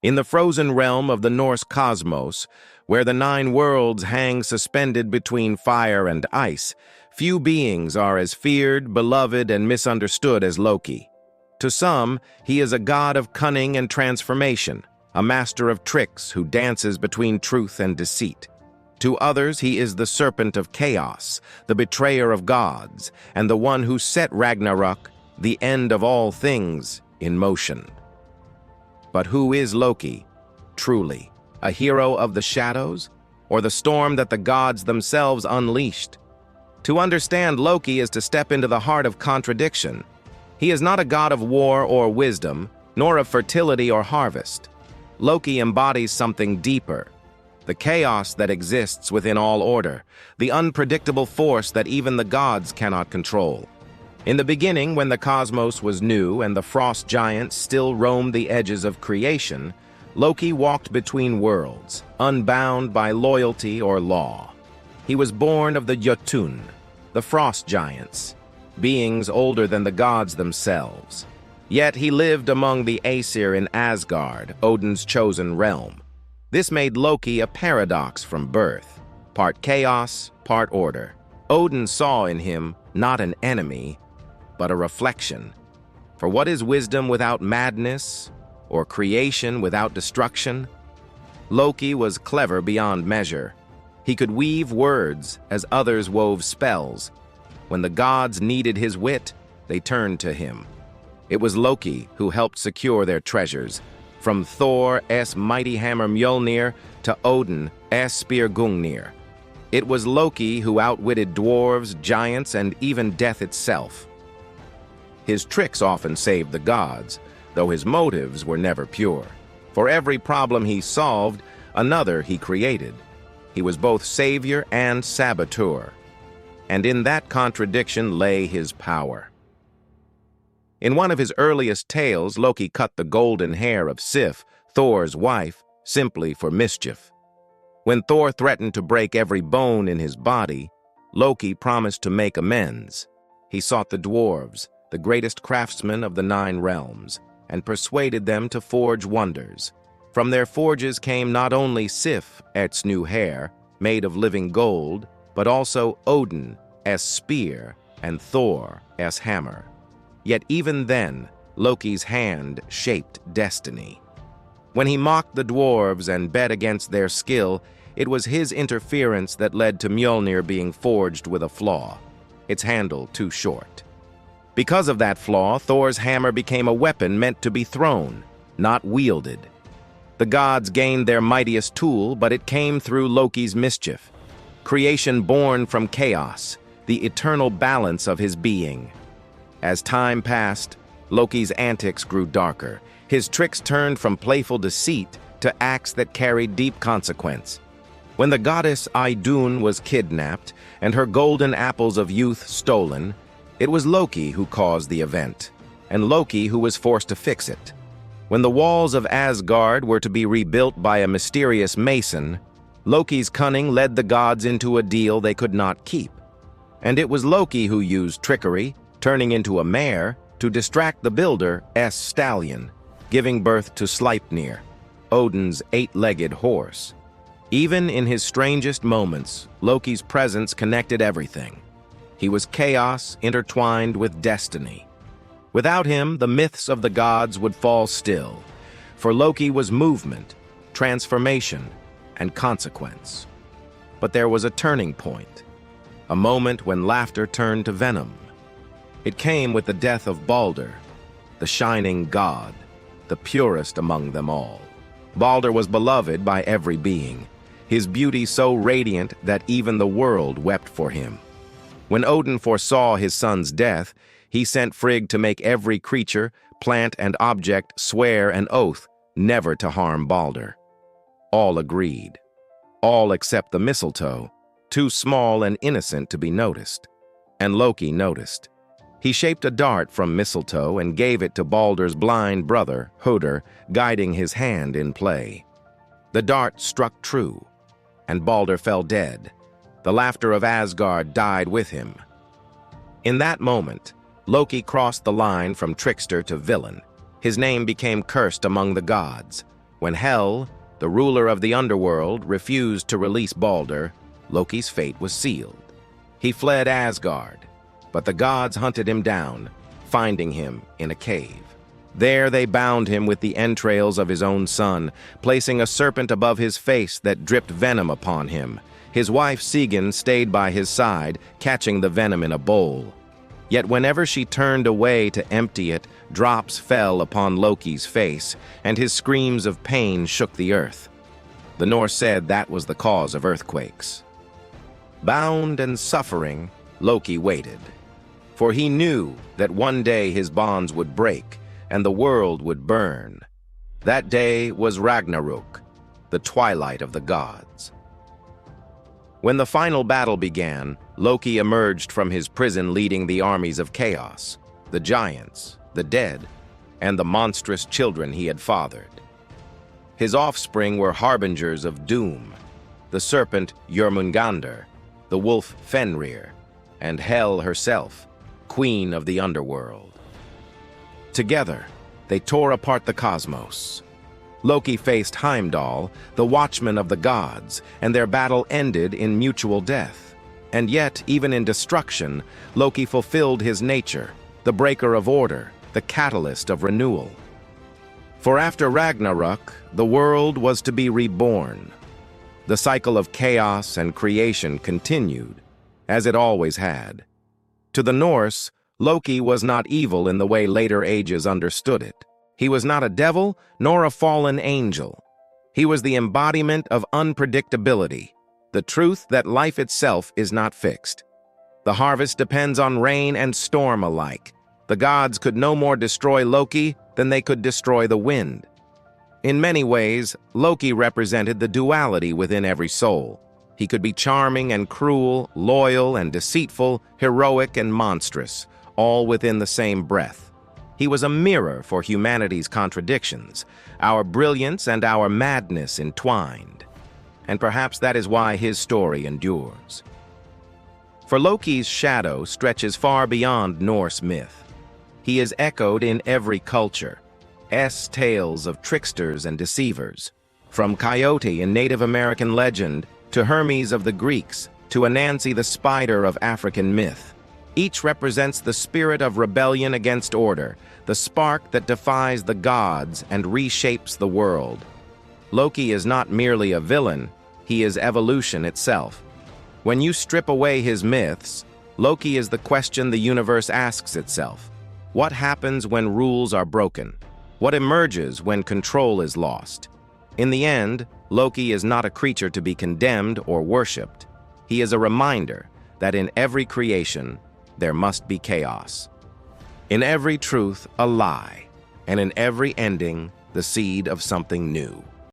In the frozen realm of the Norse cosmos, where the 9 worlds hang suspended between fire and ice, few beings are as feared, beloved, and misunderstood as Loki. To some, he is a god of cunning and transformation, a master of tricks who dances between truth and deceit. To others, he is the serpent of chaos, the betrayer of gods, and the one who set Ragnarök, the end of all things, in motion. But who is Loki, truly? A hero of the shadows, or the storm that the gods themselves unleashed? To understand Loki is to step into the heart of contradiction. He is not a god of war or wisdom, nor of fertility or harvest. Loki embodies something deeper, the chaos that exists within all order, the unpredictable force that even the gods cannot control. In the beginning, when the cosmos was new and the frost giants still roamed the edges of creation, Loki walked between worlds, unbound by loyalty or law. He was born of the Jotun, the frost giants, beings older than the gods themselves. Yet he lived among the Aesir in Asgard, Odin's chosen realm. This made Loki a paradox from birth, part chaos, part order. Odin saw in him not an enemy, but a reflection. For what is wisdom without madness, or creation without destruction? Loki was clever beyond measure. He could weave words as others wove spells. When the gods needed his wit, they turned to him. It was Loki who helped secure their treasures, from Thor's mighty hammer Mjolnir to Odin's spear Gungnir. It was Loki who outwitted dwarves, giants, and even death itself. His tricks often saved the gods, though his motives were never pure. For every problem he solved, another he created. He was both savior and saboteur, and in that contradiction lay his power. In one of his earliest tales, Loki cut the golden hair of Sif, Thor's wife, simply for mischief. When Thor threatened to break every bone in his body, Loki promised to make amends. He sought the dwarves, the greatest craftsmen of the 9 realms, and persuaded them to forge wonders. From their forges came not only Sif's new hair, made of living gold, but also Odin's spear and Thor's hammer. Yet even then, Loki's hand shaped destiny. When he mocked the dwarves and bet against their skill, it was his interference that led to Mjolnir being forged with a flaw, its handle too short. Because of that flaw, Thor's hammer became a weapon meant to be thrown, not wielded. The gods gained their mightiest tool, but it came through Loki's mischief. Creation born from chaos, the eternal balance of his being. As time passed, Loki's antics grew darker. His tricks turned from playful deceit to acts that carried deep consequence. When the goddess Idun was kidnapped and her golden apples of youth stolen, it was Loki who caused the event, and Loki who was forced to fix it. When the walls of Asgard were to be rebuilt by a mysterious mason, Loki's cunning led the gods into a deal they could not keep. And it was Loki who used trickery, turning into a mare, to distract the builder's stallion, giving birth to Sleipnir, Odin's 8-legged horse. Even in his strangest moments, Loki's presence connected everything. He was chaos intertwined with destiny. Without him, the myths of the gods would fall still, for Loki was movement, transformation, and consequence. But there was a turning point, a moment when laughter turned to venom. It came with the death of Baldr, the shining god, the purest among them all. Baldr was beloved by every being, his beauty so radiant that even the world wept for him. When Odin foresaw his son's death, he sent Frigg to make every creature, plant, and object swear an oath never to harm Baldr. All agreed. All except the mistletoe, too small and innocent to be noticed. And Loki noticed. He shaped a dart from mistletoe and gave it to Baldr's blind brother, Hoder, guiding his hand in play. The dart struck true, and Baldr fell dead. The laughter of Asgard died with him. In that moment, Loki crossed the line from trickster to villain. His name became cursed among the gods. When Hel, the ruler of the underworld, refused to release Baldr, Loki's fate was sealed. He fled Asgard, but the gods hunted him down, finding him in a cave. There they bound him with the entrails of his own son, placing a serpent above his face that dripped venom upon him. His wife Sigyn stayed by his side, catching the venom in a bowl. Yet whenever she turned away to empty it, drops fell upon Loki's face, and his screams of pain shook the earth. The Norse said that was the cause of earthquakes. Bound and suffering, Loki waited. For he knew that one day his bonds would break, and the world would burn. That day was Ragnarök, the twilight of the gods. When the final battle began, Loki emerged from his prison leading the armies of chaos, the giants, the dead, and the monstrous children he had fathered. His offspring were harbingers of doom, the serpent Jormungandr, the wolf Fenrir, and Hel herself, queen of the underworld. Together, they tore apart the cosmos. Loki faced Heimdall, the watchman of the gods, and their battle ended in mutual death. And yet, even in destruction, Loki fulfilled his nature, the breaker of order, the catalyst of renewal. For after Ragnarök, the world was to be reborn. The cycle of chaos and creation continued, as it always had. To the Norse, Loki was not evil in the way later ages understood it. He was not a devil, nor a fallen angel. He was the embodiment of unpredictability, the truth that life itself is not fixed. The harvest depends on rain and storm alike. The gods could no more destroy Loki than they could destroy the wind. In many ways, Loki represented the duality within every soul. He could be charming and cruel, loyal and deceitful, heroic and monstrous, all within the same breath. He was a mirror for humanity's contradictions, our brilliance and our madness entwined. And perhaps that is why his story endures. For Loki's shadow stretches far beyond Norse myth. He is echoed in every culture. Tales of tricksters and deceivers, from Coyote in Native American legend to Hermes of the Greeks to Anansi the spider of African myth. Each represents the spirit of rebellion against order, the spark that defies the gods and reshapes the world. Loki is not merely a villain, he is evolution itself. When you strip away his myths, Loki is the question the universe asks itself. What happens when rules are broken? What emerges when control is lost? In the end, Loki is not a creature to be condemned or worshipped. He is a reminder that in every creation, there must be chaos. In every truth, a lie, and in every ending, the seed of something new.